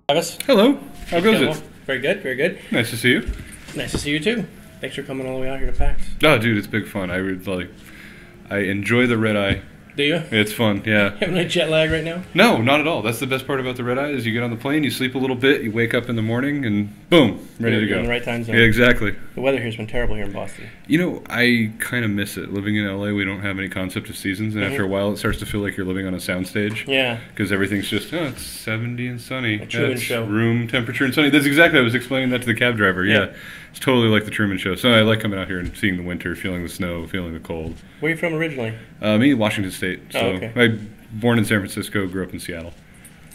August. Hello. How goes it? Very good, very good. Nice to see you. Nice to see you too. Thanks for coming all the way out here to PAX. Oh, dude, it's big fun. I enjoy the red eye. Do you? It's fun, yeah. Having a jet lag right now? No, not at all. That's the best part about the red eye is you get on the plane, you sleep a little bit, you wake up in the morning, and boom, ready to go. In the right time zone. Yeah, exactly. The weather here's been terrible here in Boston. You know, I kind of miss it. Living in LA, we don't have any concept of seasons, and after a while, it starts to feel like you're living on a soundstage. Yeah. Because everything's just, it's 70 and sunny. A Truman Show. Room temperature and sunny. That's exactly. I was explaining that to the cab driver. Yeah. It's totally like the Truman Show. So I like coming out here and seeing the winter, feeling the snow, feeling the cold. Where are you from originally? Me, Washington State. So okay. I born in San Francisco, grew up in Seattle.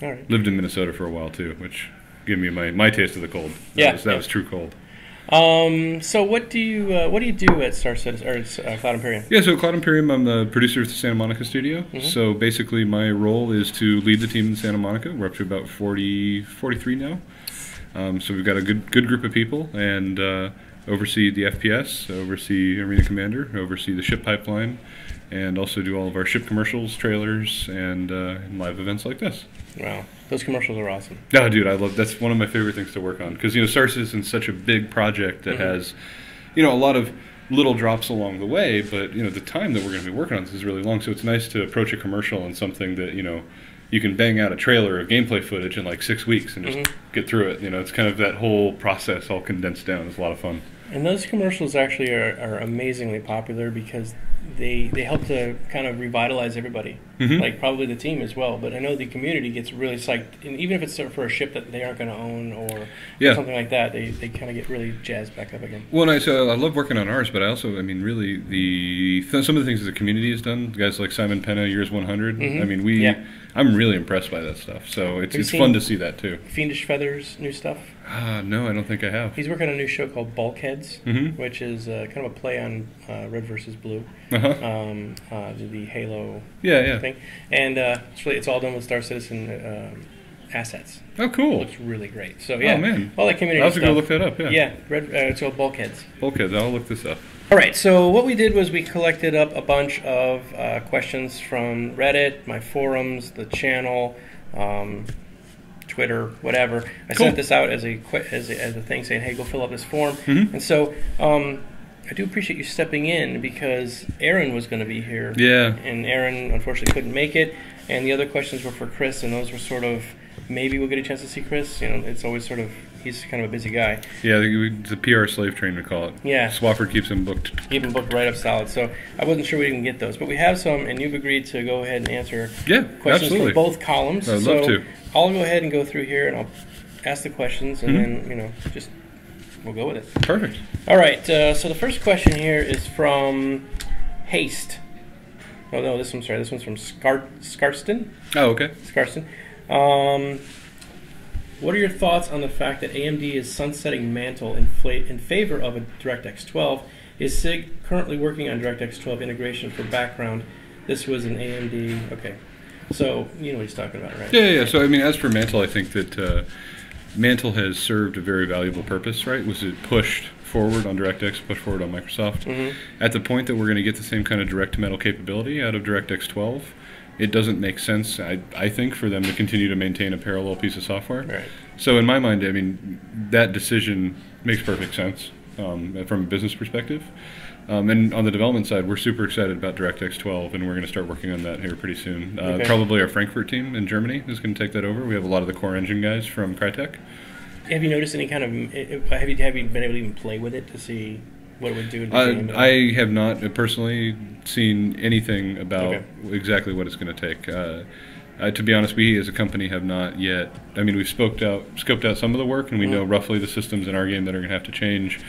All right. Lived in Minnesota for a while too, which gave me my taste of the cold. That was true cold. So what do you do at Star Citizen or Cloud Imperium? Yeah, so Cloud Imperium, I'm the producer of the Santa Monica studio. So basically, my role is to lead the team in Santa Monica. We're up to about 43 now. So we've got a good group of people, and oversee the FPS, oversee Arena Commander, oversee the ship pipeline, and also do all of our ship commercials, trailers, and live events like this. Wow, those commercials are awesome. Oh, dude, that's one of my favorite things to work on, because Star Citizen's such a big project that has, a lot of little drops along the way, but the time that we're going to be working on this is really long. So it's nice to approach a commercial and something that you can bang out a trailer of gameplay footage in like 6 weeks and just get through it. It's kind of that whole process all condensed down. It's a lot of fun. And those commercials actually are amazingly popular because they help to kind of revitalize everybody, like probably the team as well. But I know the community gets really psyched, and even if it's for a ship that they aren't going to own or something like that, they kind of get really jazzed back up again. Well, I love working on ours, but I also, really, some of the things that the community has done, guys like Simon Penna, Years 100, I'm really impressed by that stuff. So it's fun to see that too. Fiendish Feathers' new stuff? No, I don't think I have. He's working on a new show called Bulkheads, which is kind of a play on Red versus Blue, the Halo thing. And it's all done with Star Citizen assets. Oh, cool. It looks really great. So, yeah. Oh, man. All that community I was stuff. going to look that up, Yeah, it's called Bulkheads. Bulkheads, I'll look this up. All right, so what we did was we collected up a bunch of questions from Reddit, my forums, the channel, Twitter, whatever. I sent this out as a thing saying, hey, go fill out this form. And so I do appreciate you stepping in because Erin was going to be here. Yeah. And Erin, unfortunately, couldn't make it. And the other questions were for Chris, and those were sort of, maybe we'll get a chance to see Chris. It's always sort of, he's kind of a busy guy. Yeah, it's a PR slave train, we call it. Yeah. Swafford keeps him booked. Keep him booked right up solid. So I wasn't sure we can get those. But we have some, and you've agreed to go ahead and answer questions from both columns. I'd love to. I'll go ahead and go through here, and I'll ask the questions, and then, we'll go with it. Perfect. All right, so the first question here is from Haste. Oh, no, this one's from Scarston. Oh, okay. Scarston. What are your thoughts on the fact that AMD is sunsetting Mantle in favor of a DirectX 12? Is SIG currently working on DirectX 12 integration for background? This was an AMD. Okay. So, you know what he's talking about, right? Yeah. So, as for Mantle, I think that Mantle has served a very valuable purpose, right? Was it pushed forward on DirectX, pushed forward on Microsoft? At the point that we're going to get the same kind of direct-to-metal capability out of DirectX 12, it doesn't make sense, I think, for them to continue to maintain a parallel piece of software. Right. So in my mind, that decision makes perfect sense from a business perspective. And on the development side, we're super excited about DirectX 12, and we're going to start working on that here pretty soon. Probably our Frankfurt team in Germany is going to take that over. We have a lot of the core engine guys from Crytek. Have you noticed any kind of, have you been able to even play with it to see what it would do? I have not personally seen anything about exactly what it's going to take. To be honest, we as a company have not yet. We've scoped out some of the work, and we know roughly the systems in our game that are going to have to change,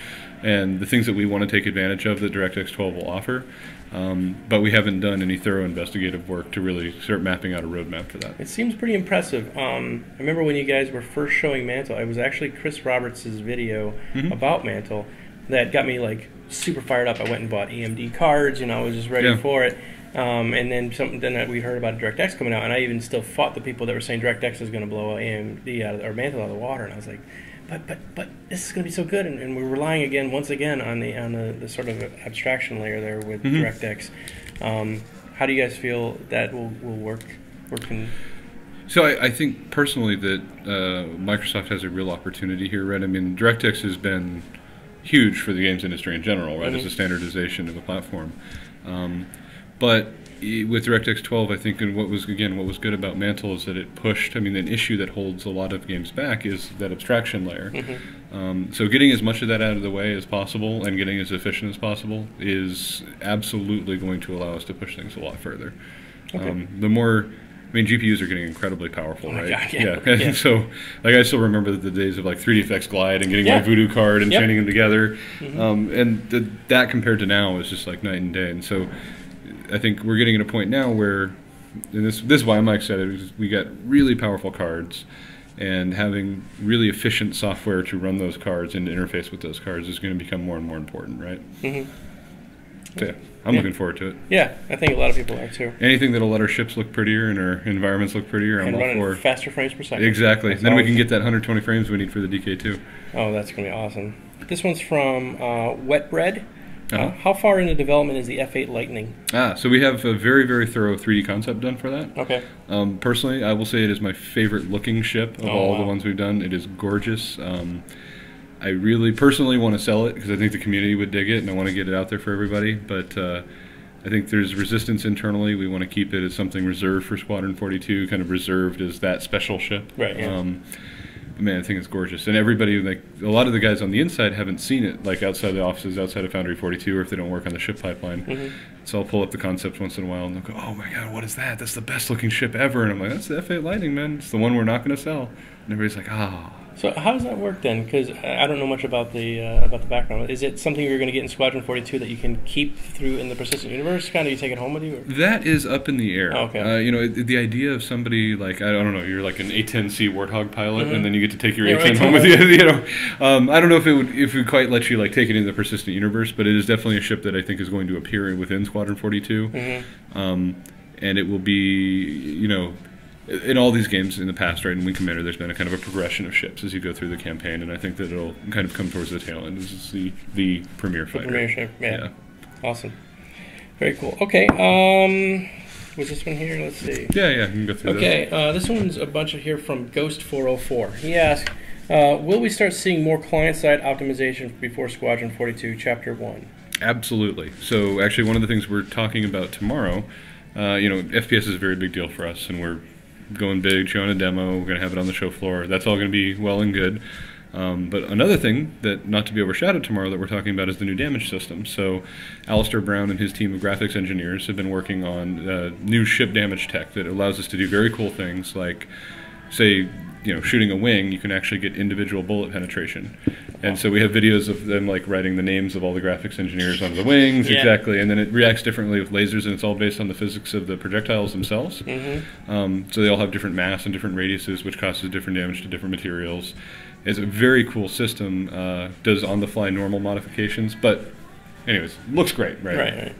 and the things that we want to take advantage of that DirectX 12 will offer. But we haven't done any thorough investigative work to really start mapping out a roadmap for that. It seems pretty impressive. I remember when you guys were first showing Mantle, it was actually Chris Roberts' video about Mantle that got me super fired up. I went and bought AMD cards, I was just ready for it. And then we heard about DirectX coming out, and I even still fought the people that were saying DirectX is going to blow AMD or Mantle out of the water, and I was like, but this is going to be so good, and we're relying once again on the sort of abstraction layer there with DirectX. How do you guys feel that will work? So I think personally that Microsoft has a real opportunity here, right? I mean, DirectX has been huge for the games industry in general, right? As a standardization of a platform. But with DirectX 12, I think, and what was good about Mantle is that it pushed, I mean, an issue that holds a lot of games back is that abstraction layer. So getting as much of that out of the way as possible and getting as efficient as possible is absolutely going to allow us to push things a lot further. The more, I mean, GPUs are getting incredibly powerful, right? God, yeah. So, like, I still remember the days of like 3DFX Glide and getting my Voodoo card and chaining them together, and that compared to now is just like night and day. And so, I think we're getting at a point now where, and this is why I'm excited, because we got really powerful cards, and having really efficient software to run those cards and to interface with those cards is going to become more and more important, right? So yeah, I'm looking forward to it. Yeah, I think a lot of people are too. Anything that'll let our ships look prettier and our environments look prettier, I'm all for. Faster frames per second. Exactly. Then we can get that 120 frames we need for the DK2. Oh, that's going to be awesome. This one's from Wetbread. How far into development is the F8 Lightning? So we have a very, very thorough 3D concept done for that. Okay. Personally, I will say it is my favorite looking ship of all the ones we've done. It is gorgeous. I really personally want to sell it because I think the community would dig it, and I want to get it out there for everybody. But I think there's resistance internally. We want to keep it as something reserved for Squadron 42, kind of reserved as that special ship. Right. Yeah. Man, I think it's gorgeous, and everybody, like a lot of the guys on the inside, haven't seen it, like outside the offices, outside of Foundry 42, or if they don't work on the ship pipeline. So I'll pull up the concept once in a while, and they'll go, "Oh my God, what is that? That's the best looking ship ever!" And I'm like, "That's the F8 Lightning, man. It's the one we're not going to sell." And everybody's like, "Ah." So how does that work then? Because I don't know much about the background. Is it something you're going to get in Squadron 42 that you can keep through in the persistent universe? Kind of, you take it home with you? Or? That is up in the air. Oh, okay. You know, the idea of somebody like, I don't know, you're like an A10C Warthog pilot, and then you get to take your A10 home with you. You know, I don't know if we quite let you like take it into the persistent universe, but it is definitely a ship that I think is going to appear within Squadron 42, and it will be, you know. In all these games in the past, right, in Wing Commander, there's been a kind of a progression of ships as you go through the campaign, and I think that it'll kind of come towards the tail end. This is the premier fighter. The premier ship, yeah. Awesome. Very cool. Okay, was this one here? Let's see. Yeah, you can go through this. Okay, this one's a bunch of here from Ghost404. He asked, will we start seeing more client-side optimization before Squadron 42 Chapter 1? Absolutely. So actually one of the things we're talking about tomorrow, you know, FPS is a very big deal for us, and we're going big, showing a demo, we're going to have it on the show floor. That's all going to be well and good. But another thing that, not to be overshadowed tomorrow, that we're talking about is the new damage system. So Alistair Brown and his team of graphics engineers have been working on new ship damage tech that allows us to do very cool things like, say, you know, shooting a wing, you can actually get individual bullet penetration. And so we have videos of them like writing the names of all the graphics engineers onto the wings, exactly, and then it reacts differently with lasers, and it's all based on the physics of the projectiles themselves. So they all have different mass and different radiuses, which causes different damage to different materials. It's a very cool system, does on-the-fly normal modifications, but anyways, looks great, right? Right.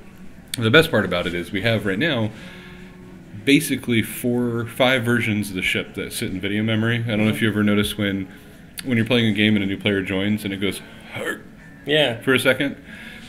The best part about it is we have right now basically 4 or 5 versions of the ship that sit in video memory. I don't know if you ever noticed when you're playing a game and a new player joins and it goes for a second.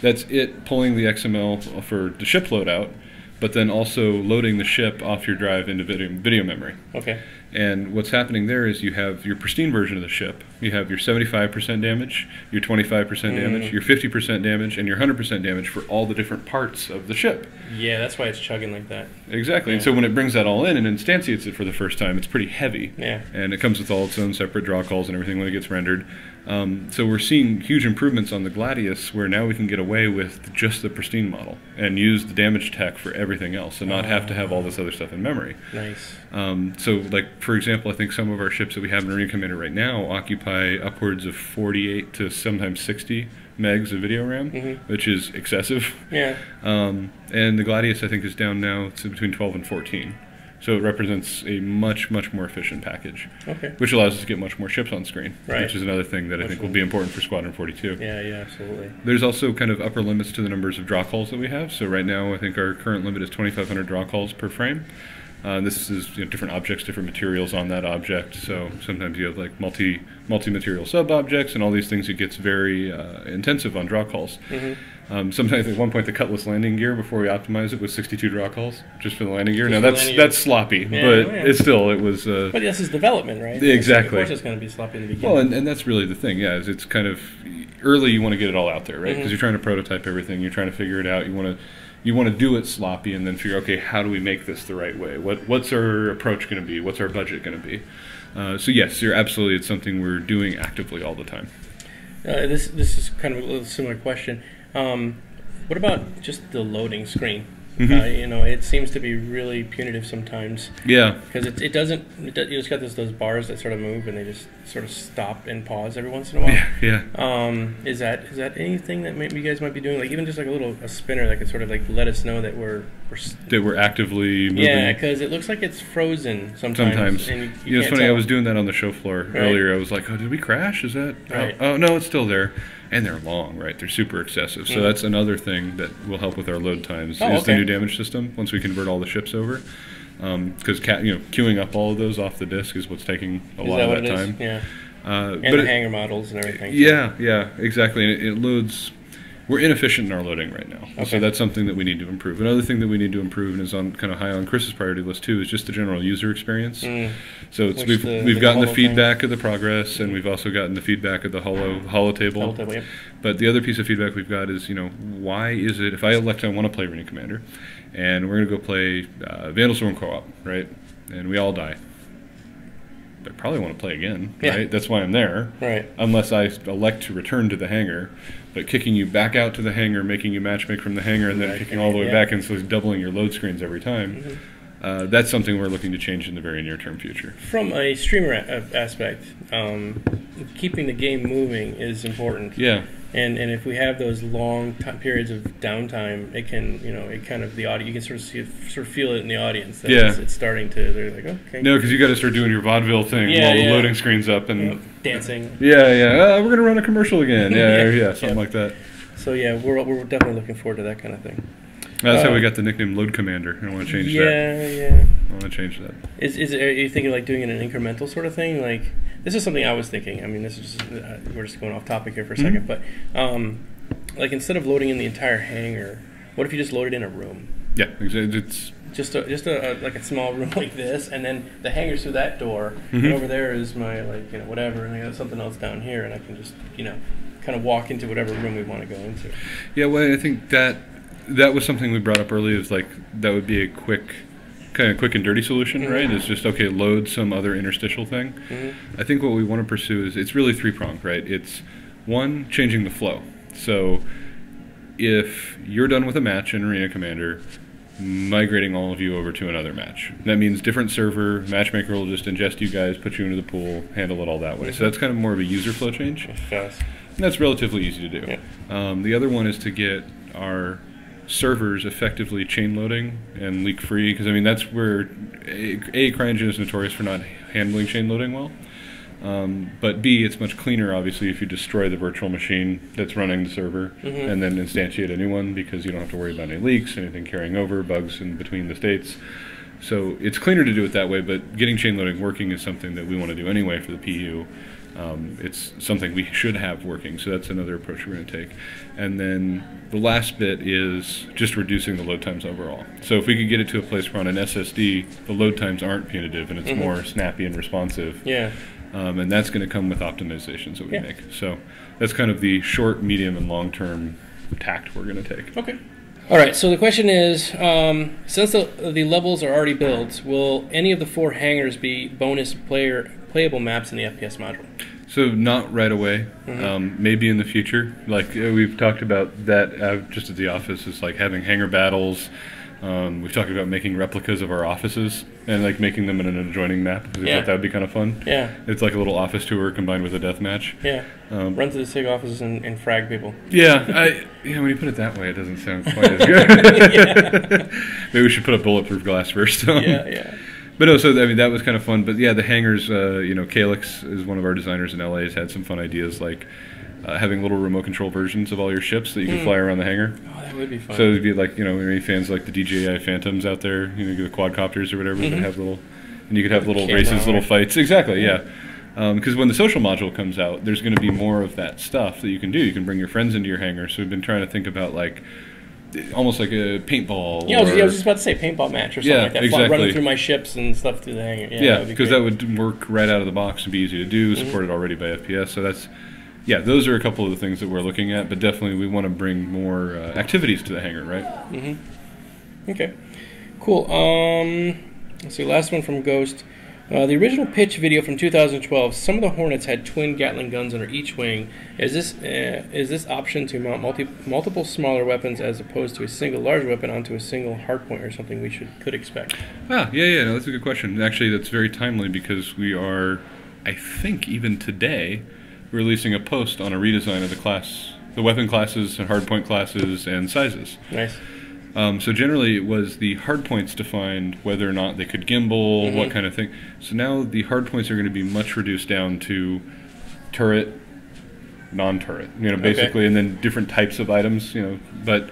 That's it pulling the XML for the ship loadout, but then also loading the ship off your drive into video memory. Okay. And what's happening there is you have your pristine version of the ship. You have your 75% damage, your 25% damage, your 50% damage, and your 100% damage for all the different parts of the ship. Yeah, that's why it's chugging like that. Exactly. And so when it brings that all in and instantiates it for the first time, it's pretty heavy. Yeah. And it comes with all its own separate draw calls and everything when it gets rendered. So we're seeing huge improvements on the Gladius, where now we can get away with just the pristine model and use the damage tech for everything else and not have to have all this other stuff in memory. Nice. So, like, for example, I think some of our ships that we have in Arena Commander right now occupy upwards of 48 to sometimes 60 megs of video RAM, which is excessive. Yeah. And the Gladius, I think, is down now to between 12 and 14. So it represents a much, much more efficient package, which allows us to get much more ships on screen, which is another thing that I think will be important for Squadron 42. Yeah, absolutely. There's also kind of upper limits to the numbers of draw calls that we have. So right now, I think our current limit is 2,500 draw calls per frame. This is different objects, different materials on that object. So sometimes you have like multi-material sub-objects and all these things. It gets very intensive on draw calls. Sometimes at one point the Cutlass landing gear before we optimized it was 62 draw calls just for the landing gear. Now that's sloppy, but it was. But this is development, right? Exactly. Of course, it's going to be sloppy in the beginning. Well, and that's really the thing. Yeah, is it's kind of early. You want to get it all out there, right? Because you're trying to prototype everything. You're trying to figure it out. You want to do it sloppy, and then figure, okay, how do we make this the right way? What's our approach going to be? What's our budget going to be? So yes, you're absolutely. It's something we're doing actively all the time. This is kind of a little similar question. What about just the loading screen? It seems to be really punitive sometimes. Yeah. Because it doesn't. You just got those bars that sort of move and they just sort of stop and pause every once in a while. Yeah. Is that anything that maybe you guys might be doing? Like even just like a spinner that could sort of like let us know that we're actively moving. Yeah, because it looks like it's frozen sometimes. And you it's funny. Tell. I was doing that on the show floor earlier. I was like, oh, did we crash? Is that? Right. Oh no, it's still there. And they're long, right? They're super excessive. So that's another thing that will help with our load times is the new damage system once we convert all the ships over. Because queuing up all of those off the disk is what's taking a lot of that time. Yeah. And the hangar models and everything. Yeah, exactly. And it loads. We're inefficient in our loading right now. Okay. So that's something that we need to improve. Another thing that we need to improve, and is on kind of high on Chris's priority list too, is just the general user experience. So we've gotten the feedback of the progress, and we've also gotten the feedback of the holo table. Yep. But the other piece of feedback we've got is, why is it if I want to play Arena Commander, and we're going to go play Vandalstorm co-op, right? And we all die. I probably want to play again, right? That's why I'm there. Right. Unless I elect to return to the hangar. But kicking you back out to the hangar, making you matchmake from the hangar, and then kicking all the way back in, so it's doubling your load screens every time. That's something we're looking to change in the very near-term future. From a streamer aspect, keeping the game moving is important. Yeah. And if we have those long periods of downtime, it can, it kind of, the audience, you can sort of feel it in the audience. That it's starting to, they're like, okay. No, because you got to start doing your vaudeville thing while the loading screen's up and dancing. We're going to run a commercial again. Something like that. So we're definitely looking forward to that kind of thing. That's how we got the nickname Load Commander. I want to change that. I want to change that. Are you thinking like doing it an incremental sort of thing? Like, this is something I was thinking. I mean, this is just, we're just going off topic here for a second, but like instead of loading in the entire hangar, what if you just load it in a room? Yeah, it's just like a small room like this, and then the hangar's through that door, and over there is my whatever, and I got something else down here, and I can just kind of walk into whatever room we want to go into. Yeah, well, I think that was something we brought up earlier. Is like that would be a quick and dirty solution, right? It's just load some other interstitial thing. I think what we want to pursue is it's really three-pronged, right? It's one, changing the flow. So if you're done with a match in Arena Commander, migrating all of you over to another match. That means different server, matchmaker will just ingest you guys, put you into the pool, handle it all that way. So that's kind of more of a user flow change. Fast. And that's relatively easy to do. Yeah. The other one is to get our servers effectively chain loading and leak free, because that's where CryEngine is notorious for not handling chain loading well, but B, it's much cleaner obviously if you destroy the virtual machine that's running the server and then instantiate a new one, because you don't have to worry about any leaks, anything carrying over, bugs in between the states. So it's cleaner to do it that way, but getting chain loading working is something that we want to do anyway for the PU. It's something we should have working, so that's another approach we're going to take. And then the last bit is just reducing the load times overall. So if we could get it to a place where on an SSD, the load times aren't punitive and it's more snappy and responsive. And that's going to come with optimizations that we make. So that's kind of the short, medium, and long-term tact we're going to take. Okay. All right, so the question is, since the levels are already built, will any of the 4 hangars be bonus playable maps in the FPS module? So not right away, maybe in the future. Like we've talked about that just at the office, is like having hangar battles. We've talked about making replicas of our offices and like making them in an adjoining map, because we thought that would be kind of fun. It's like a little office tour combined with a death match. Run to the SIG offices and frag people. When you put it that way, it doesn't sound quite as good. Maybe we should put up bulletproof glass first. But no, so that was kind of fun. But the hangars, Calyx is one of our designers in LA, has had some fun ideas, like having little remote control versions of all your ships that you can fly around the hangar. Oh, that would be fun. So it'd be like, any fans like the DJI Phantoms out there, the quadcopters or whatever, that have little, and you could have little races, little fights. Exactly, Because when the social module comes out, there's going to be more of that stuff that you can do. You can bring your friends into your hangar. So we've been trying to think about like almost like a paintball. Yeah, I was just about to say paintball match or something like that. Exactly. Running through my ships and stuff through the hangar. Yeah, because that would work right out of the box and be easy to do, supported already by FPS. So that's, those are a couple of the things that we're looking at. But definitely we want to bring more activities to the hangar, right? Okay, cool. Let's see, last one from Ghost. The original pitch video from 2012, some of the Hornets had twin Gatling guns under each wing. Is this option to mount multiple smaller weapons as opposed to a single large weapon onto a single hardpoint or something we could expect? No, that's a good question. Actually, that's very timely because we are, I think even today, releasing a post on a redesign of the weapon classes and hardpoint classes and sizes. Nice. So generally it was the hardpoints defined whether or not they could gimbal, what kind of thing. So now the hardpoints are going to be much reduced down to turret, non-turret, basically, and then different types of items, But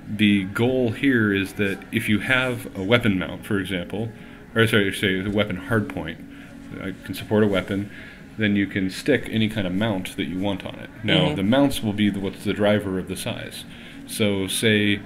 the goal here is that if you have a weapon mount, for example, or say a weapon hardpoint, can support a weapon, then you can stick any kind of mount that you want on it. Now the mounts will be what's the driver of the size. So say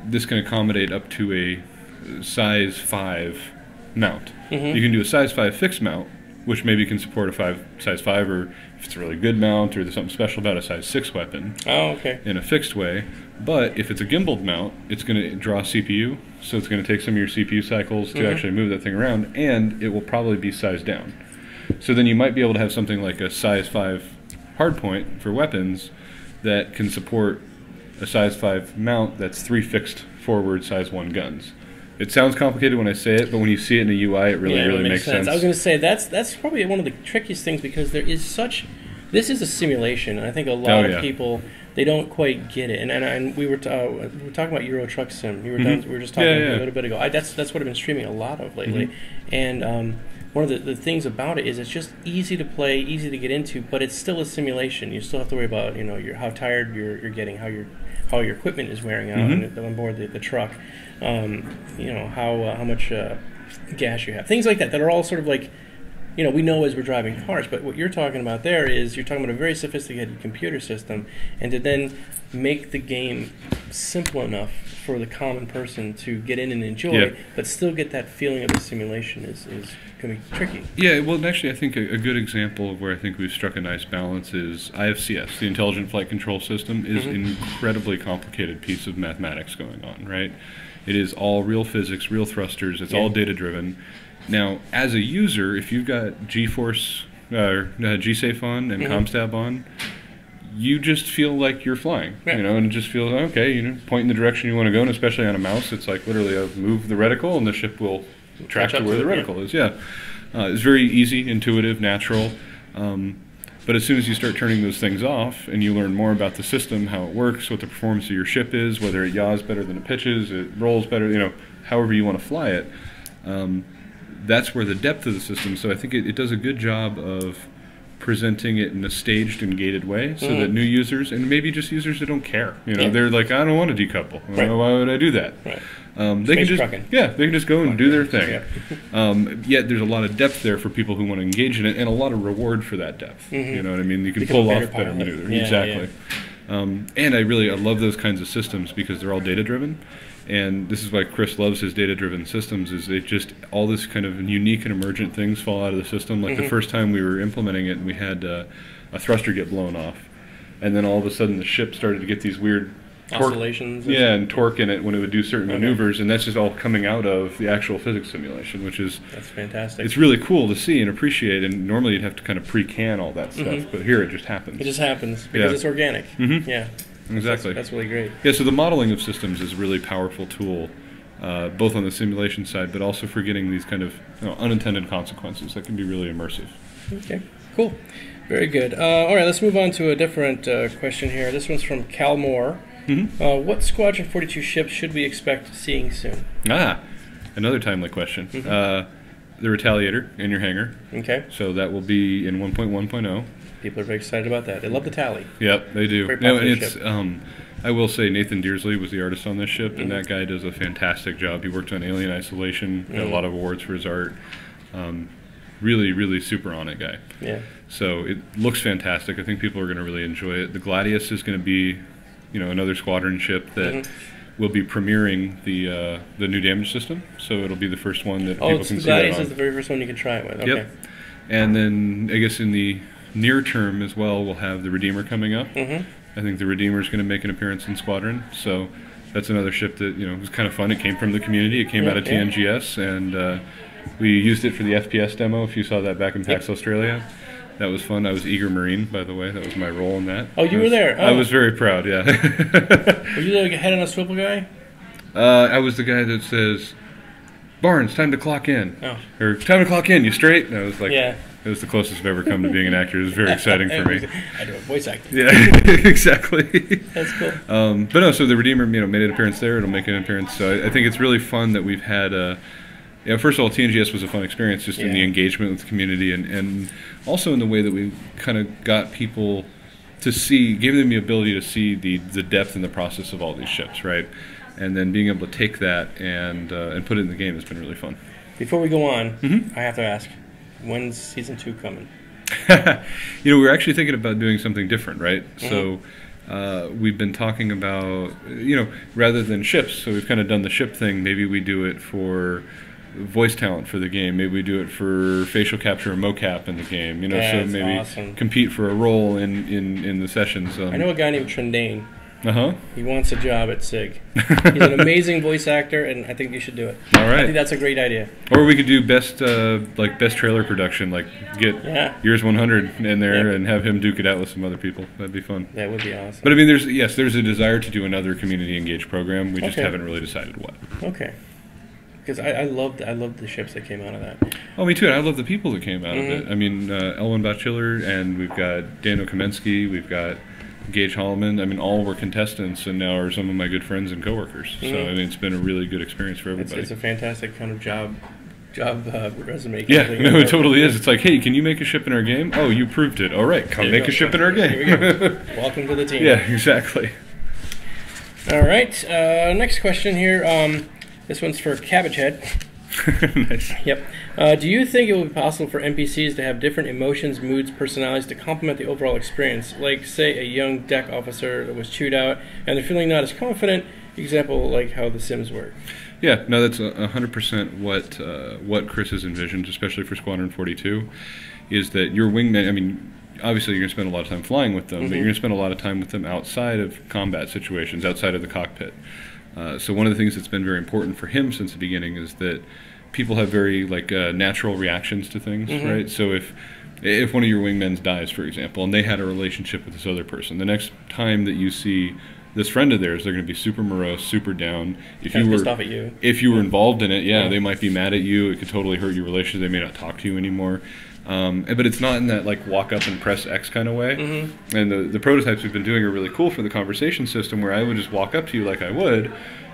this can accommodate up to a size 5 mount. You can do a size 5 fixed mount, which maybe can support a size 5, or if it's a really good mount or there's something special about a size 6 weapon in a fixed way. But if it's a gimbaled mount, it's going to draw CPU, so it's going to take some of your CPU cycles to actually move that thing around, and it will probably be sized down. So then you might be able to have something like a size 5 hardpoint for weapons that can support a size 5 mount that's 3 fixed forward size 1 guns. It sounds complicated when I say it, but when you see it in the UI, it really makes sense. I was going to say that's probably one of the trickiest things because there is this is a simulation, and I think a lot of people, they don't quite get it. And we were talking about Euro Truck Sim. We were just talking a little bit ago. That's what I've been streaming a lot of lately, and one of the things about it is it's just easy to play, easy to get into, but it's still a simulation. You still have to worry about how tired you're getting, how your equipment is wearing out on board the truck, how much gas you have, things like that are all sort of like, we know as we're driving cars. But what you're talking about there is you're talking about a very sophisticated computer system, and to then make the game simple enough for the common person to get in and enjoy, but still get that feeling of the simulation is going to be tricky. Yeah, well, actually, I think a good example of where I think we've struck a nice balance is IFCS, the Intelligent Flight Control System, is an incredibly complicated piece of mathematics going on, right? It is all real physics, real thrusters, it's all data-driven. Now, as a user, if you've got GeForce, GSafe on and ComStab on, you just feel like you're flying, and it just feels, okay, point in the direction you want to go, and especially on a mouse, it's like literally move the reticle and the ship will track to where the reticle is. It's very easy, intuitive, natural, but as soon as you start turning those things off and you learn more about the system, how it works, what the performance of your ship is, whether it yaws better than it pitches, it rolls better, however you want to fly it, that's where the depth of the system, so I think it does a good job of presenting it in a staged and gated way so that new users, and maybe just users that don't care, they're like, I don't want to decouple. Why would I do that? They can just go and do their thing. Yet there's a lot of depth there for people who want to engage in it, and a lot of reward for that depth. You know what I mean? You can pull off better maneuvers. Exactly. And I love those kinds of systems because they're all data driven. And this is why Chris loves his data-driven systems, is they just, all this kind of unique and emergent things fall out of the system. Like the first time we were implementing it, and we had a thruster get blown off. And then all of a sudden the ship started to get these weird oscillations. And torque in it when it would do certain maneuvers. And that's just all coming out of the actual physics simulation, which is... That's fantastic. It's really cool to see and appreciate. And normally you'd have to kind of pre-can all that stuff. But here it just happens. It just happens because it's organic. Exactly. That's really great. Yeah, so the modeling of systems is a really powerful tool, both on the simulation side, but also for getting these kind of unintended consequences that can be really immersive. Okay, cool. Very good. All right, let's move on to a different question here. This one's from Cal Moore. What Squadron 42 ships should we expect seeing soon? Another timely question. The Retaliator in your hangar. Okay. So that will be in 1.1.0. People are very excited about that. They love the tally. Yep, they do. It's I will say Nathan Dearsley was the artist on this ship, and that guy does a fantastic job. He worked on Alien Isolation, got a lot of awards for his art. really, really super on it guy. Yeah. So it looks fantastic. I think people are going to really enjoy it. The Gladius is going to be, another squadron ship that will be premiering the new damage system. So it'll be the first one that people can see. The Gladius is the very first one you can try it with. Okay. Yep. And then I guess in the near term as well, we'll have the Redeemer coming up. I think the Redeemer is going to make an appearance in Squadron. So that's another ship that was kind of fun. It came from the community. It came out of TNGS, and we used it for the FPS demo. If you saw that back in PAX Australia. That was fun. I was Eager Marine, by the way. That was my role in that. Oh, you were there? Oh. I was very proud, yeah. Were you the head on a swivel guy? I was the guy that says, Barnes, time to clock in. Oh. Or, time to clock in, you straight? And I was like, yeah. It was the closest I've ever come to being an actor. It was very exciting for me. I do a voice acting. Yeah, exactly. That's cool. But no, so the Redeemer made an appearance there. It'll make an appearance. So I think it's really fun that we've had... first of all, TNGS was a fun experience just in the engagement with the community and also in the way that we kind of got people to see, gave them the ability to see the depth and the process of all these ships, right? And then being able to take that and put it in the game has been really fun. Before we go on, I have to ask, when's Season 2 coming? We're actually thinking about doing something different, right? So we've been talking about, rather than ships, so we've kind of done the ship thing, maybe we do it for voice talent for the game. Maybe we do it for facial capture or mocap in the game. So maybe compete for a role in the sessions. I know a guy named Trendane. Uh-huh. He wants a job at SIG. He's an amazing voice actor, and I think you should do it. All right. I think that's a great idea. Or we could do best trailer production, like get Years 100 in there and have him duke it out with some other people. That'd be fun. That would be awesome. But I mean, there's a desire to do another community engaged program. We just haven't really decided what. Okay. Because I loved the ships that came out of that. Oh, me too. And I love the people that came out of it. I mean, Elwin Bachiller, and we've got Daniel Kamensky, we've got Gage Holloman. I mean, all were contestants and now are some of my good friends and coworkers. So, I mean, it's been a really good experience for everybody. It's a fantastic kind of job resume. Yeah, no, it totally is. It's like, hey, can you make a ship in our game? Oh, you proved it. All right, come make a ship in our game. Here we go. Welcome to the team. Yeah, exactly. All right, next question here. This one's for Cabbage Head. Nice. Yep. Do you think it will be possible for NPCs to have different emotions, moods, personalities to complement the overall experience? Like, say, a young deck officer that was chewed out and they're feeling not as confident. Example, like how The Sims work. Yeah, no, that's 100% what Chris has envisioned, especially for Squadron 42, is that your wingman, I mean, obviously you're going to spend a lot of time flying with them, but you're going to spend a lot of time with them outside of combat situations, outside of the cockpit. So one of the things that's been very important for him since the beginning is that people have very natural reactions to things, right? So if one of your wingmen dies, for example, and they had a relationship with this other person, the next time that you see this friend of theirs, they're going to be super morose, super down. If you were pissed off at you. If you were involved in it, they might be mad at you. It could totally hurt your relationship. They may not talk to you anymore. But it's not in that walk up and press X kind of way. And the prototypes we've been doing are really cool for the conversation system, where I would just walk up to you like I would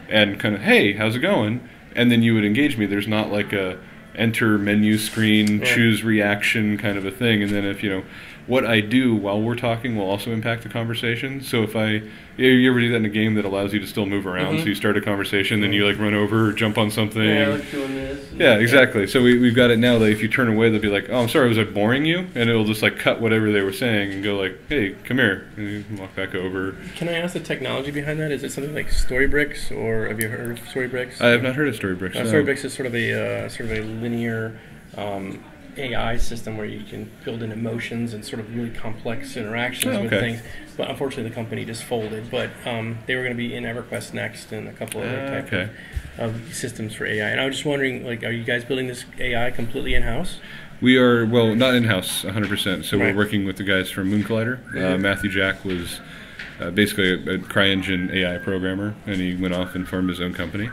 and kind of, hey, how's it going? And then you would engage me. There's not like a enter menu screen, choose reaction kind of a thing. And then if, what I do while we're talking will also impact the conversation. So if you ever do that in a game that allows you to still move around, so you start a conversation, then you run over or jump on something. Yeah, like doing this. Yeah, exactly. So we've got it now that if you turn away, they'll be like, oh, I'm sorry, was I boring you? And it'll just cut whatever they were saying and go hey, come here. And you can walk back over. Can I ask the technology behind that? Is it something like Storybricks, or have you heard of Storybricks? I have not heard of Storybricks. No. Storybricks is sort of a linear AI system where you can build in emotions and sort of really complex interactions with things. But unfortunately, the company just folded. But they were going to be in EverQuest next and a couple other types of systems for AI. And I was just wondering, are you guys building this AI completely in-house? We are, well, not in-house, 100%. So we're working with the guys from Moon Collider. Matthew Jack was basically a CryEngine AI programmer, and he went off and formed his own company.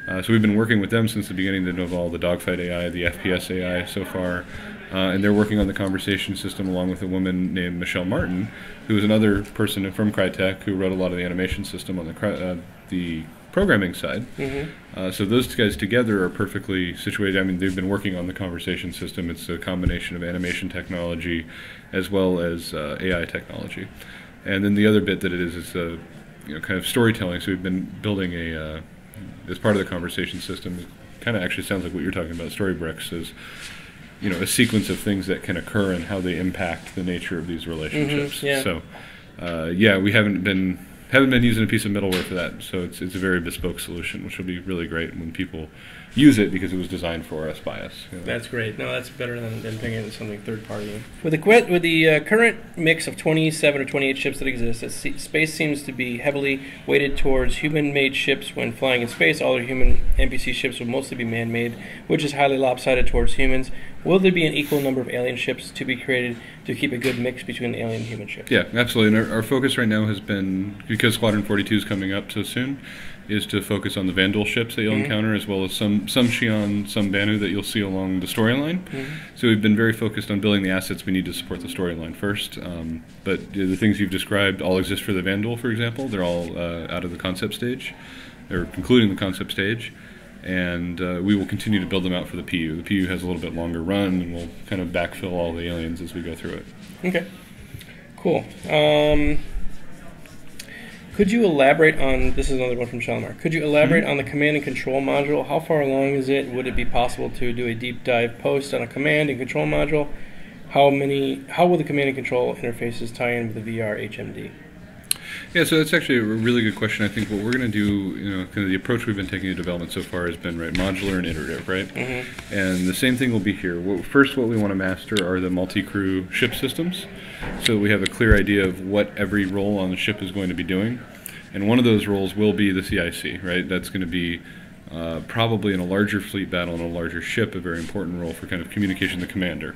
So we've been working with them since the beginning to know all the dogfight AI, the FPS AI so far. And they're working on the conversation system along with a woman named Michelle Martin, who is another person from Crytek who wrote a lot of the animation system on the programming side. So those guys together are perfectly situated. I mean, they've been working on the conversation system. It's a combination of animation technology as well as AI technology. And then the other bit that it is kind of storytelling. So we've been building as part of the conversation system. It kind of actually sounds like what you're talking about, Storybricks, is a sequence of things that can occur and how they impact the nature of these relationships. So, we haven't been using a piece of middleware for that. So it's a very bespoke solution, which will be really great when people use it because it was designed for us by us. That's great. No, that's better than thinking it's something third party. With the current mix of 27 or 28 ships that exist, space seems to be heavily weighted towards human-made ships. When flying in space, all their human NPC ships will mostly be man-made, which is highly lopsided towards humans. Will there be an equal number of alien ships to be created to keep a good mix between the alien and human ships? Yeah, absolutely. And our focus right now has been, because Squadron 42 is coming up so soon, is to focus on the Vandal ships that you'll encounter, as well as some Xi'an, some Banu that you'll see along the storyline. So we've been very focused on building the assets we need to support the storyline first. But the things you've described all exist for the Vandal, for example. They're all out of the concept stage. They're concluding the concept stage. And we will continue to build them out for the PU. The PU has a little bit longer run, and we'll kind of backfill all the aliens as we go through it. Okay, cool. Could you elaborate on, this is another one from Shalimar, could you elaborate on the command and control module? How far along is it? Would it be possible to do a deep dive post on a command and control module? How will the command and control interfaces tie in with the VR HMD? Yeah, so that's actually a really good question. I think what we're going to do, kind of the approach we've been taking to development so far has been, modular and iterative, right? And the same thing will be here. First, what we want to master are the multi-crew ship systems, so we have a clear idea of what every role on the ship is going to be doing. And one of those roles will be the CIC, right? That's going to be probably in a larger fleet battle on a larger ship, a very important role for kind of communication to the commander.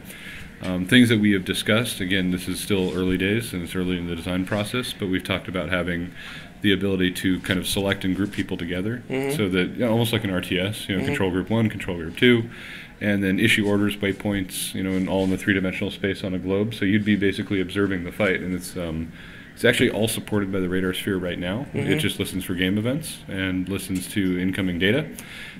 Things that we have discussed, again, this is still early days and it's early in the design process, but we've talked about having the ability to kind of select and group people together, so that, almost like an RTS, control group 1, control group 2, and then issue orders, waypoints, and all in the three-dimensional space on a globe. So you'd be basically observing the fight, and it's actually all supported by the radar sphere right now. It just listens for game events and listens to incoming data.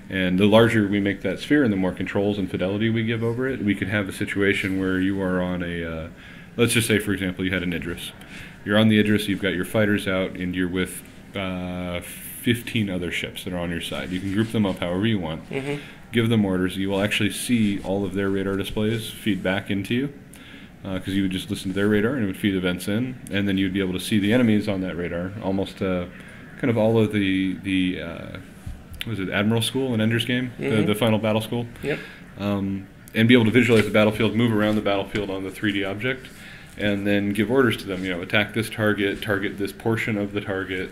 And the larger we make that sphere and the more controls and fidelity we give over it, we could have a situation where you are on a, let's just say, for example, you had an Idris. You're on the Idris, you've got your fighters out, and you're with 15 other ships that are on your side. You can group them up however you want, give them orders. You will actually see all of their radar displays feed back into you, because you would just listen to their radar and it would feed events in, and then you'd be able to see the enemies on that radar, almost kind of all of the was it Admiral School in Ender's Game, the final battle school? Yep. And be able to visualize the battlefield, move around the battlefield on the 3D object, and then give orders to them, attack this target, target this portion of the target.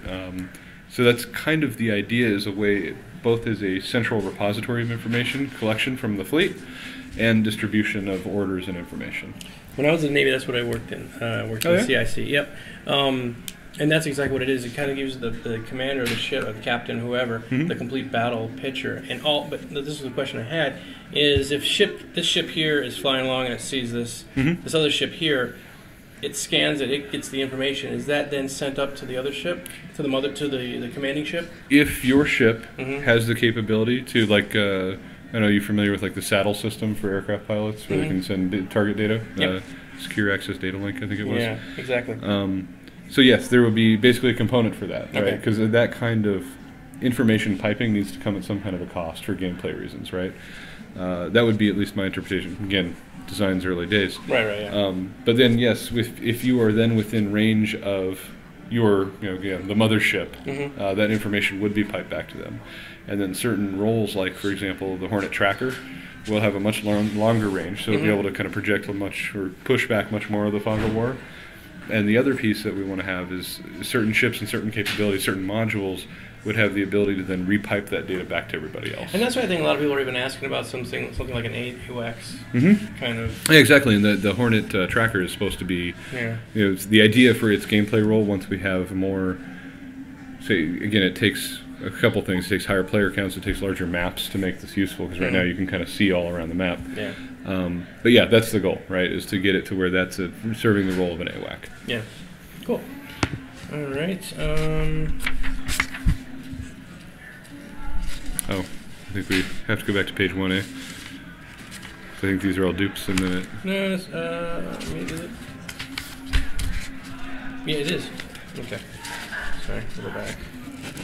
So that's kind of the idea, is a way, both as a central repository of information, collection from the fleet, and distribution of orders and information. When I was in the Navy, that's what I worked in. In CIC. Yep. And that's exactly what it is. It kind of gives the commander of the ship, or the captain, whoever, the complete battle picture. And but this is the question I had: is if this ship here is flying along and it sees this other ship here, it scans it, it gets the information. Is that then sent up to the other ship, to the commanding ship? If your ship has the capability to, like, I know you're familiar with, like, the saddle system for aircraft pilots, where they can send target data. Secure Access Data Link, I think it was. Yeah, exactly. So yes, there would be basically a component for that, right? Because that kind of information piping needs to come at some kind of a cost for gameplay reasons, right? That would be at least my interpretation. Again, design's early days. Right, yeah. But then, yes, if you are then within range of your, the mothership, that information would be piped back to them. And then certain roles, like, for example, the Hornet Tracker, will have a much longer range, so it'll be able to kind of project or push back much more of the fog of war. And the other piece that we want to have is certain ships and certain capabilities, certain modules would have the ability to then repipe that data back to everybody else. And that's why I think a lot of people are even asking about something like an AUX kind of. Yeah, exactly. And the Hornet Tracker is supposed to be, the idea for its gameplay role. Once we have more, again, it takes a couple things. It takes higher player counts. It takes larger maps to make this useful, because right now you can kind of see all around the map. Yeah. But yeah, that's the goal, right? Is to get it to where that's serving the role of an AWAC. Yeah. Cool. All right. I think we have to go back to page 1A. So I think these are all dupes in the. No, is it? Yeah, it is. Okay. Sorry, we'll go back.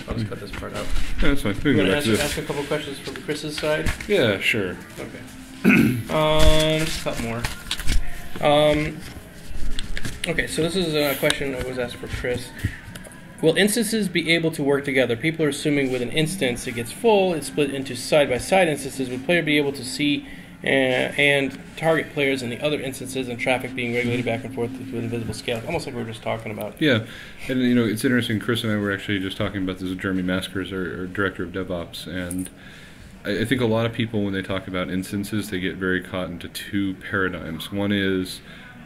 I'll just cut this part out. Yeah, that's fine. We you can want go to back ask a couple questions from Chris's side? Yeah, sure. Okay. Just a couple more. Okay, so this is a question that was asked for Chris. Will instances be able to work together? People are assuming with an instance it gets full, it's split into side-by-side instances. Will player be able to see and target players in the other instances and traffic being regulated back and forth with invisible scale? Almost like we were just talking about. Yeah, and it's interesting. Chris and I were actually just talking about this with Jeremy Maskers, our director of DevOps, and I think a lot of people, when they talk about instances, they get very caught into two paradigms. One is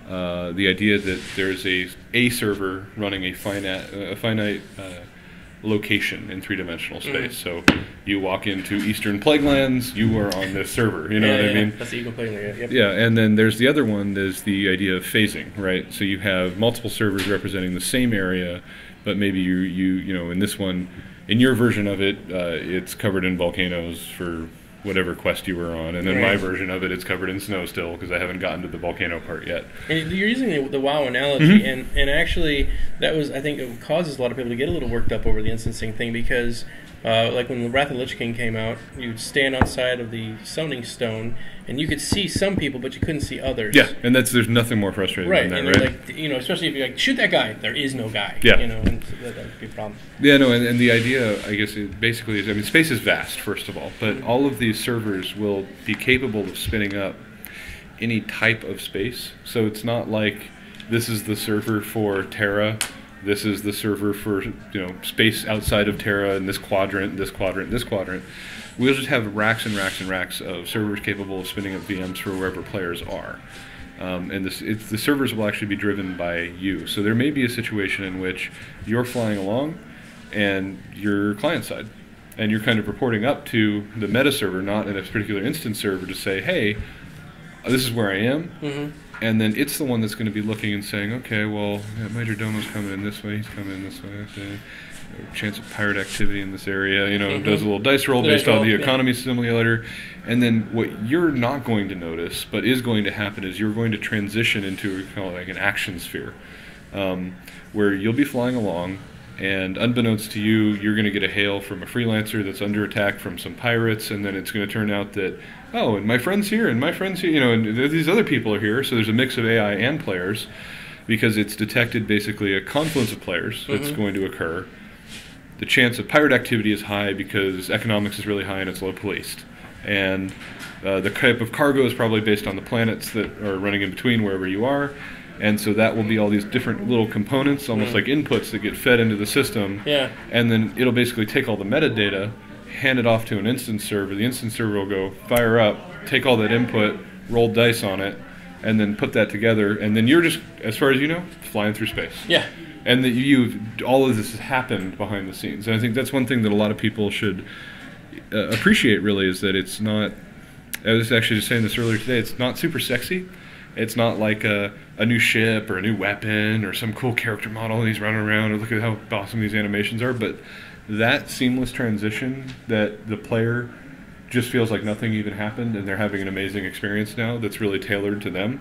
the idea that there's a server running a finite location in three-dimensional space. So you walk into Eastern Plaguelands, you are on this server. You know what I mean? That's the Eagle Plague area. Yep. Yeah, and then there's the other one. There's the idea of phasing, right? So you have multiple servers representing the same area, but maybe you know in this one, in your version of it, it's covered in volcanoes for whatever quest you were on, and then my version of it's covered in snow still because I haven't gotten to the volcano part yet. And you're using the WoW analogy, and actually that was, I think, it causes a lot of people to get a little worked up over the instancing thing because, like when the Wrath of the Lich King came out, you'd stand outside of the Summoning Stone, and you could see some people, but you couldn't see others. Yeah, and there's nothing more frustrating than that, and right? Like, especially if you're like, shoot that guy, there is no guy. Yeah. And so that would be a problem. Yeah, no, and the idea, I guess, it basically is, I mean, space is vast, first of all, but all of these servers will be capable of spinning up any type of space. So it's not like this is the server for Terra, this is the server for, space outside of Terra, in this quadrant, this quadrant, this quadrant. We'll just have racks and racks and racks of servers capable of spinning up VMs for wherever players are. And the servers will actually be driven by you. So there may be a situation in which you're flying along and you're client side. And you're kind of reporting up to the meta server, not in a particular instance server, to say, hey, this is where I am. And then it's the one that's going to be looking and saying, okay, well, Major Domo's coming in this way, he's coming in this way. Okay. Chance of pirate activity in this area, does a little dice roll based on the economy simulator. And then what you're not going to notice, but is going to happen, is you're going to transition into what we call like an action sphere, where you'll be flying along, and unbeknownst to you, you're going to get a hail from a freelancer that's under attack from some pirates, and then it's going to turn out that, oh, and my friend's here, and my friend's here, and these other people are here, so there's a mix of AI and players, because it's detected basically a confluence of players that's going to occur. The chance of pirate activity is high because economics is really high and it's low policed. And the type of cargo is probably based on the planets that are running in between wherever you are. And so that will be all these different little components, almost like inputs that get fed into the system. Yeah. And then it'll basically take all the metadata, hand it off to an instance server. The instance server will go fire up, take all that input, roll dice on it, and then put that together. And then you're just, as far as you know, flying through space. Yeah. And that all of this has happened behind the scenes. And I think that's one thing that a lot of people should appreciate, really, is that it's not, I was actually just saying this earlier today, it's not super sexy. It's not like a new ship or a new weapon or some cool character model and he's running around or look at how awesome these animations are. But that seamless transition that the player just feels like nothing even happened and they're having an amazing experience now that's really tailored to them,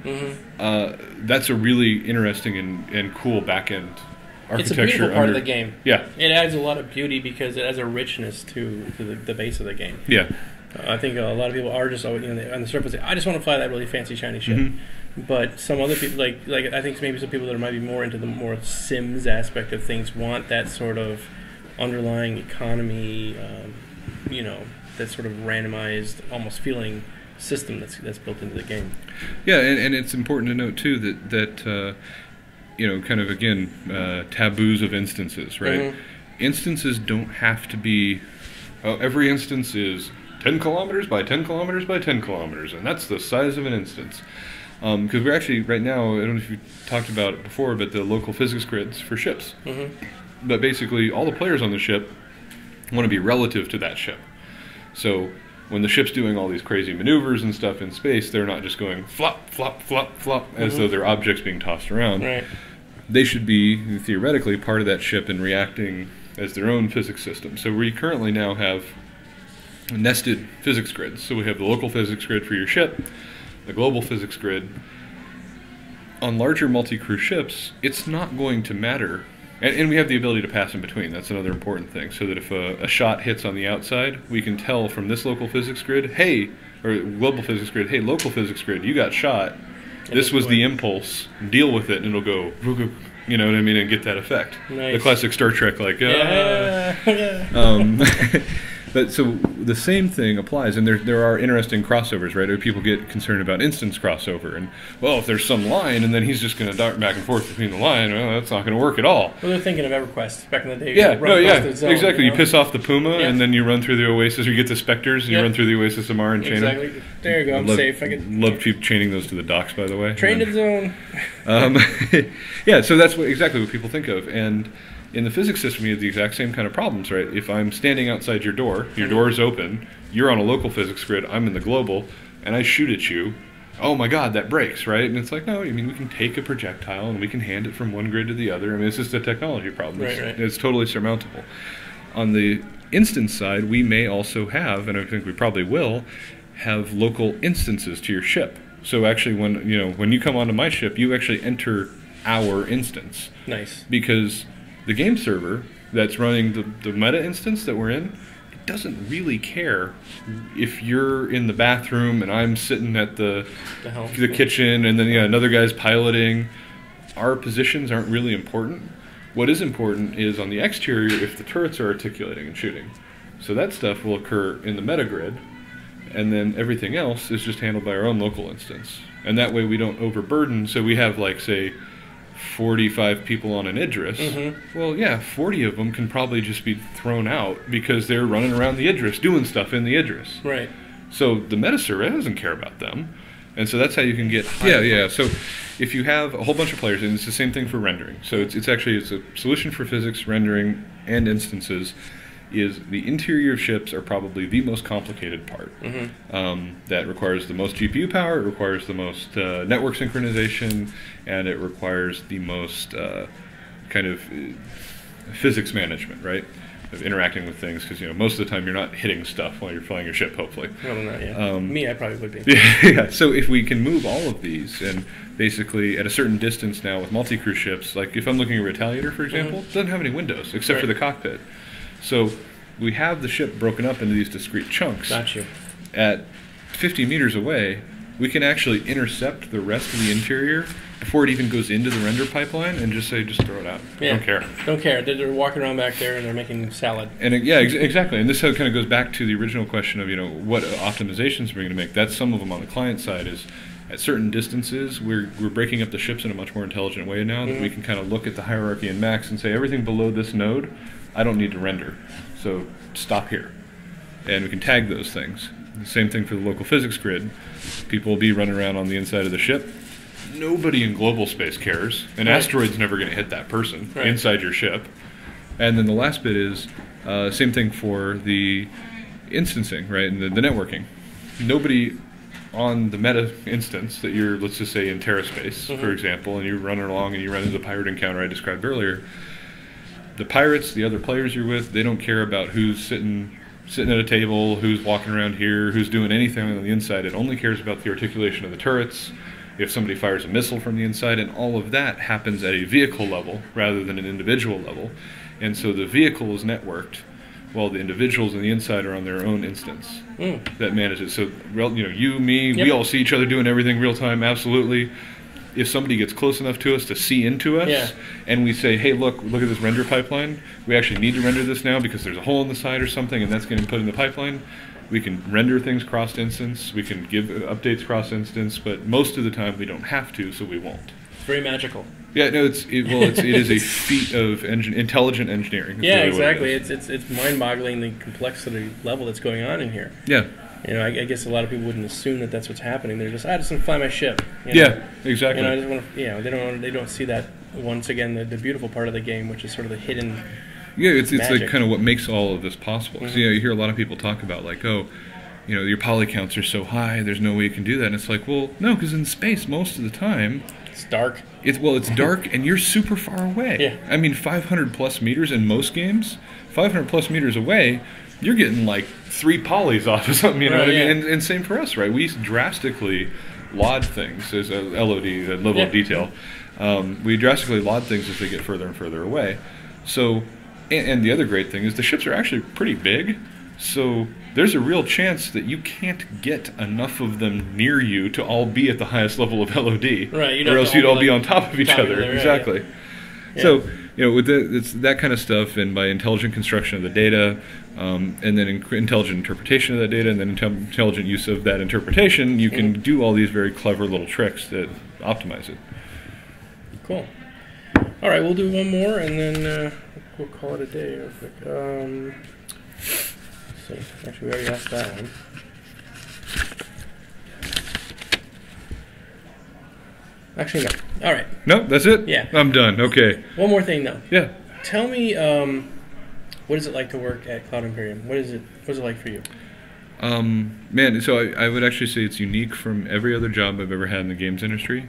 that's a really interesting and cool back-end architecture. It's a beautiful part of the game. Yeah. It adds a lot of beauty because it adds a richness to the base of the game. Yeah. I think a lot of people are just on the surface say, I just want to fly that really fancy shiny ship. But some other people, like I think maybe some people that might be more into the more Sims aspect of things want that sort of underlying economy, that sort of randomized, almost feeling system that's built into the game. Yeah, and it's important to note too that kind of again taboos of instances, right? Instances don't have to be. Every instance is 10 kilometers by 10 kilometers by 10 kilometers, and that's the size of an instance. Because we're actually right now, I don't know if you talked about it before, but the local physics grids for ships. But basically, all the players on the ship want to be relative to that ship. So when the ship's doing all these crazy maneuvers and stuff in space, they're not just going flop, flop, flop, flop, as though they're objects being tossed around. Right. They should be, theoretically, part of that ship and reacting as their own physics system. So we currently now have nested physics grids. So we have the local physics grid for your ship, the global physics grid. On larger multi-crew ships, it's not going to matter And we have the ability to pass in between. That's another important thing. So that if a shot hits on the outside, we can tell from this local physics grid, hey, or global physics grid, hey, local physics grid, you got shot. This was the impulse. Deal with it, and it'll go, you know what I mean, and get that effect. Nice. The classic Star Trek, like, But so the same thing applies, and there are interesting crossovers, right? People get concerned about instance crossover, and well, if there's some line, and then he's just going to dart back and forth between the line, well, that's not going to work at all. Well, they're thinking of EverQuest back in the day. Exactly. You know? You piss off the Puma, and then you run through the Oasis, or you get the Spectres, and you run through the Oasis of Mar and chain them. Exactly. There you go. I'm safe. Love cheap chaining those to the docks, by the way. Trained in zone. Yeah, so that's exactly what people think of, and in the physics system, you have the exact same kind of problems, right? If I'm standing outside your door is open, you're on a local physics grid, I'm in the global, and I shoot at you, oh my god, that breaks, right? And it's like, no, I mean, we can take a projectile and we can hand it from one grid to the other. I mean, it's just a technology problem. It's totally surmountable. On the instance side, we may also have, and I think we probably will, have local instances to your ship. So actually, when you come onto my ship, you actually enter our instance. Nice. Because the game server that's running the meta instance that we're in, it doesn't really care if you're in the bathroom and I'm sitting at the kitchen and then another guy's piloting. Our positions aren't really important. What is important is on the exterior if the turrets are articulating and shooting. So that stuff will occur in the meta grid, and then everything else is just handled by our own local instance. And that way we don't overburden, so we have like, say, 45 people on an Idris, well, yeah, 40 of them can probably just be thrown out because they're running around the Idris, doing stuff in the Idris. Right. So the meta server doesn't care about them. And so that's how you can get high. Yeah. So if you have a whole bunch of players, and it's the same thing for rendering. So it's a solution for physics, rendering, and instances. Is the interior of ships are probably the most complicated part. That requires the most GPU power, it requires the most network synchronization, and it requires the most kind of physics management, right? Of interacting with things, because most of the time you're not hitting stuff while you're flying your ship, hopefully. Probably not, yeah. Me, I probably would be. Yeah, so if we can move all of these, and basically at a certain distance now with multi-crew ships, like if I'm looking at Retaliator, for example, it doesn't have any windows except for the cockpit. So we have the ship broken up into these discrete chunks. Got you. At 50 meters away, we can actually intercept the rest of the interior before it even goes into the render pipeline and just throw it out. Yeah. Don't care. Don't care. They're walking around back there and they're making salad. And exactly. And this kind of goes back to the original question of, what optimizations we're going to make. That's some of them on the client side is at certain distances, we're breaking up the ships in a much more intelligent way now that we can kind of look at the hierarchy in max and say everything below this node, I don't need to render. So stop here. And we can tag those things. The same thing for the local physics grid. People will be running around on the inside of the ship. Nobody in global space cares. An asteroid's never going to hit that person inside your ship. And then the last bit is same thing for the instancing, right, and the networking. Nobody on the meta instance that you're, let's just say, in TerraSpace, for example, and you're running along and you run into the pirate encounter I described earlier, the pirates, the other players you're with, they don't care about who's sitting at a table, who's walking around here, who's doing anything on the inside. It only cares about the articulation of the turrets, if somebody fires a missile from the inside, and all of that happens at a vehicle level rather than an individual level. And so the vehicle is networked while the individuals on the inside are on their own instance that manages. So, you, me, we all see each other doing everything real time, absolutely. If somebody gets close enough to us to see into us, and we say, hey, look at this render pipeline, we actually need to render this now because there's a hole in the side or something, and that's getting put in the pipeline, we can render things cross-instance, we can give updates cross-instance, but most of the time we don't have to, so we won't. It's very magical. Yeah, no, it is a feat of intelligent engineering. Yeah, exactly. It's mind-boggling the complexity level that's going on in here. Yeah. I guess a lot of people wouldn't assume that that's what's happening. They're just, I just want to fly my ship. Yeah, exactly. I just want to, they don't see that, once again, the beautiful part of the game, which is sort of the hidden it's like kind of what makes all of this possible. So, you hear a lot of people talk about, like, your poly counts are so high, there's no way you can do that. And it's like, well, no, because in space, most of the time, it's dark. It's dark, and you're super far away. Yeah. I mean, 500 plus meters in most games, 500 plus meters away, you're getting like 3 polys off of something, you know what I mean? And same for us, right? We drastically LOD things as a LOD, a level of detail. We drastically laud things as they get further and further away. So, and the other great thing is the ships are actually pretty big. So there's a real chance that you can't get enough of them near you to all be at the highest level of LOD, right? Or else you'd all be on top of each other. Exactly. Yeah. So, with it's that kind of stuff, and by intelligent construction of the data, and then intelligent interpretation of that data, and then intelligent use of that interpretation, you can do all these very clever little tricks that optimize it. Cool. All right, we'll do one more, and then we'll call it a day real quick. Let's see. Actually, we already asked that one. Actually, no. All right. No, that's it? Yeah. I'm done. Okay. One more thing, though. Yeah. Tell me, what is it like to work at Cloud Imperium? What is it like for you? Man, so I would actually say it's unique from every other job I've ever had in the games industry.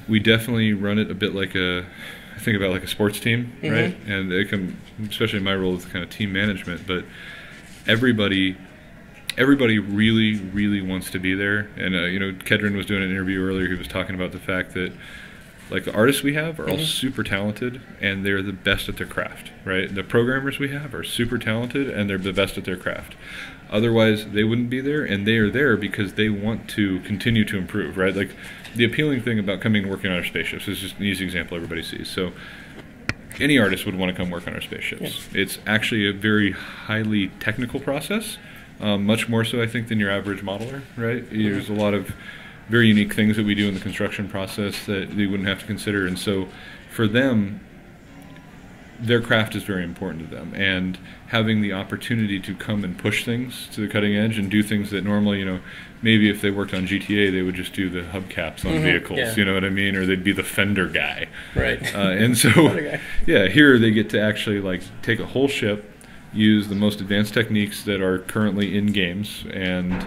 We definitely run it a bit like I think about like a sports team, right? And it can, especially in my role with kind of team management, but everybody really, really wants to be there. And Kedron was doing an interview earlier. He was talking about the fact that like the artists we have are all super talented, and they're the best at their craft, right? The programmers we have are super talented, and they're the best at their craft. Otherwise, they wouldn't be there, and they are there because they want to continue to improve, right? Like, the appealing thing about coming and working on our spaceships is just an easy example everybody sees. So, any artist would want to come work on our spaceships. Yes. It's actually a very highly technical process, much more so, I think, than your average modeler, right? There's a lot of very unique things that we do in the construction process that they wouldn't have to consider, and so for them, their craft is very important to them, and having the opportunity to come and push things to the cutting edge and do things that normally, maybe if they worked on GTA, they would just do the hubcaps on vehicles, you know what I mean, or they'd be the fender guy, right? And so, yeah, here they get to actually like take a whole ship, use the most advanced techniques that are currently in games, and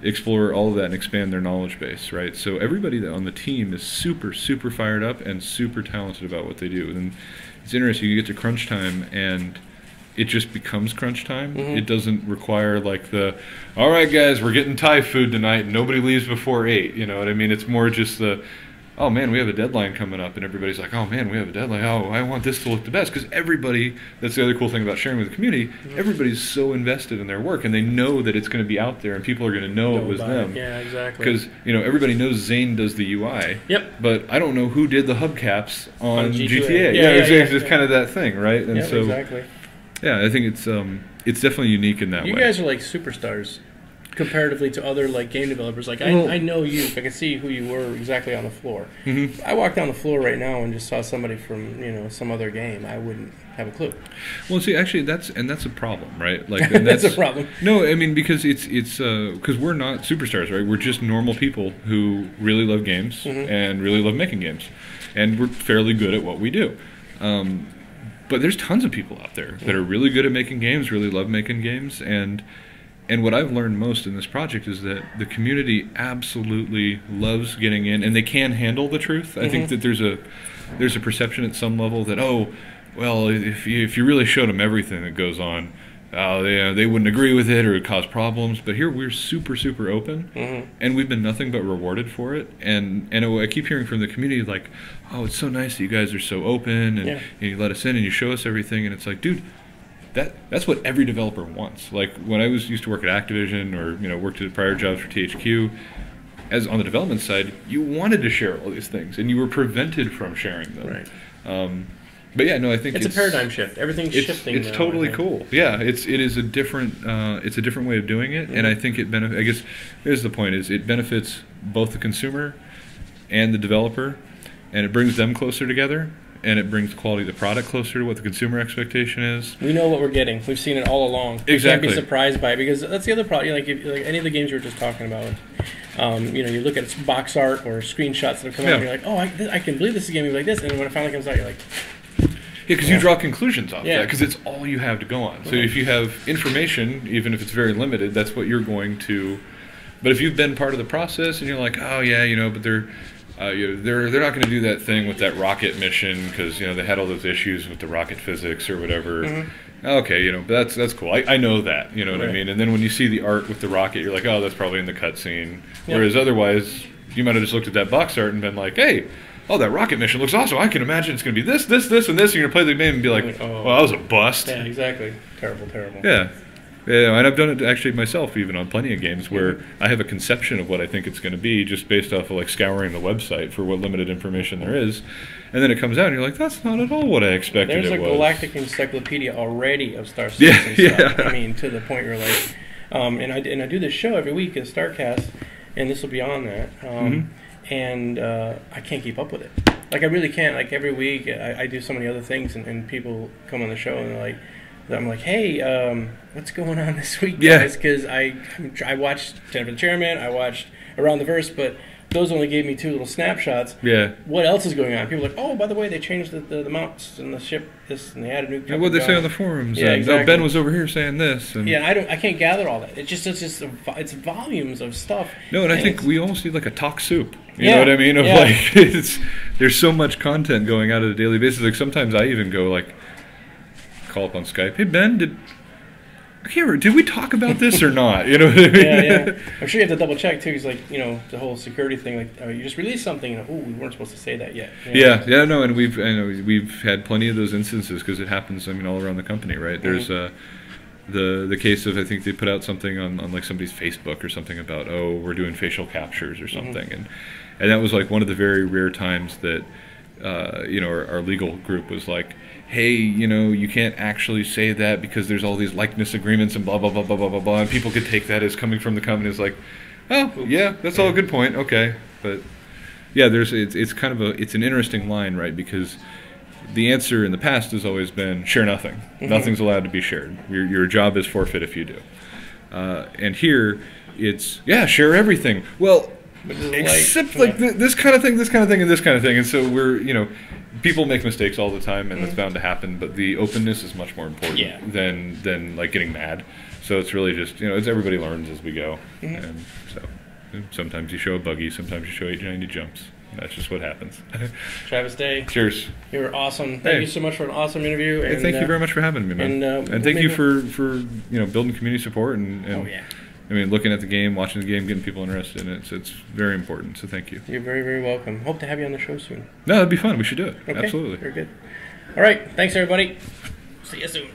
explore all of that and expand their knowledge base, right? So everybody on the team is super, super fired up and super talented about what they do. And it's interesting, you get to crunch time and it just becomes crunch time. It doesn't require like all right guys, we're getting Thai food tonight and nobody leaves before 8, you know what I mean? It's more just oh man, we have a deadline coming up, and everybody's like, oh man, we have a deadline, oh, I want this to look the best, because everybody, that's the other cool thing about sharing with the community, everybody's so invested in their work, and they know that it's going to be out there, and people are going to know it was them. Yeah, exactly. Because, everybody knows Zane does the UI, but I don't know who did the hubcaps on GTA. It's just kind of that thing, right? And so, exactly. Yeah, I think it's definitely unique in that way. You guys are like superstars comparatively to other like game developers. Like I know you, I can see who you were exactly on the floor. I walked down the floor right now and just saw somebody from some other game, I wouldn't have a clue. Well, see, actually, that's a problem, right? Like that's a problem. No, I mean, because it's because we're not superstars, right? We're just normal people who really love games and really love making games, and we're fairly good at what we do. But there's tons of people out there that are really good at making games, really love making games, and what I've learned most in this project is that the community absolutely loves getting in, and they can handle the truth. I think that there's a perception at some level that, oh, well, if you really showed them everything that goes on, they wouldn't agree with it or it would cause problems. But here we're super, super open, and we've been nothing but rewarded for it. And I keep hearing from the community like, oh, it's so nice that you guys are so open, and you let us in and you show us everything. And it's like, dude, that's what every developer wants. Like when I used to work at Activision or worked at prior jobs for THQ, as on the development side, you wanted to share all these things and you were prevented from sharing them. Right. But yeah, no, I think it's a paradigm shift. Everything's shifting. It's totally cool. Yeah, it is a different way of doing it, and I think it I guess here's the point: is it benefits both the consumer and the developer, and it brings them closer together. And it brings the quality of the product closer to what the consumer expectation is. We know what we're getting. We've seen it all along. Exactly. We can't be surprised by it, because that's the other problem. Like any of the games you were just talking about, you look at box art or screenshots that have come out, and you're like, oh, I can believe this is a game like this. And when it finally comes out, you're like, yeah, because you draw conclusions off that, because it's all you have to go on. So if you have information, even if it's very limited, that's what you're going to. But if you've been part of the process and you're like, oh yeah, but they're not going to do that thing with that rocket mission because they had all those issues with the rocket physics or whatever. Okay, but that's cool. I know that, you know what I mean. And then when you see the art with the rocket, you're like, oh, that's probably in the cutscene. Whereas otherwise, you might have just looked at that box art and been like, hey, oh, that rocket mission looks awesome. I can imagine it's going to be this, this, this, and this. And you're going to play the game and be like, oh, well, that was a bust. Yeah, exactly. Terrible, terrible. Yeah. Yeah, and I've done it actually myself, even on plenty of games where I have a conception of what I think it's going to be just based off of like scouring the website for what limited information there is, and then it comes out and you're like, that's not at all what I expected it was. There's a galactic encyclopedia already of star systems and stuff. I mean, to the point where like, and I do this show every week at Starcast, and this will be on that, and I can't keep up with it. Like I really can't. Like every week I do so many other things, and people come on the show and they're like. I'm like, hey, what's going on this week, guys? Because I watched Jennifer the Chairman, I watched Around the Verse, but those only gave me 2 little snapshots. Yeah. What else is going on? People are like, oh, by the way, they changed the mounts and the ship, this, and they added new. Yeah, what they say on the forums? Yeah, exactly. Oh, Ben was over here saying this. And yeah, I can't gather all that. It's volumes of stuff. No, and I think we almost need like a talk soup. You know what I mean? Of like, there's so much content going out on a daily basis. Like sometimes I even go like. Call up on Skype. Hey Ben, did we talk about this or not? You know what I mean? Yeah. I'm sure you have to double check too. Because like the whole security thing. Like you just released something. And, we weren't supposed to say that yet. No, and we've had plenty of those instances because it happens. I mean, all around the company, right? There's the case of I think they put out something on like somebody's Facebook or something about we're doing facial captures or something, and that was like one of the very rare times that our legal group was like. Hey, you can't actually say that because there's all these likeness agreements and blah, blah, blah, blah, blah, blah, blah. And people could take that as coming from the company. It's like, oh, yeah, that's all a good point. Okay. But, yeah, it's kind of it's an interesting line, right? Because the answer in the past has always been share nothing. Nothing's allowed to be shared. Your job is forfeit if you do. And here, it's, share everything. Well, except this kind of thing, this kind of thing, and this kind of thing. And so we're, people make mistakes all the time, and that's bound to happen. But the openness is much more important than like getting mad. So it's really just it's everybody learns as we go, and so sometimes you show a buggy, sometimes you show 890 jumps. That's just what happens. Travis Day. Cheers. You were awesome. Thank you so much for an awesome interview. And thank you very much for having me, man. And thank you for building community support and I mean, looking at the game, watching the game, getting people interested in it. It's very important, so thank you. You're very, very welcome. Hope to have you on the show soon. No, that'd be fun. We should do it. Okay. Absolutely. Very good. All right. Thanks, everybody. See you soon.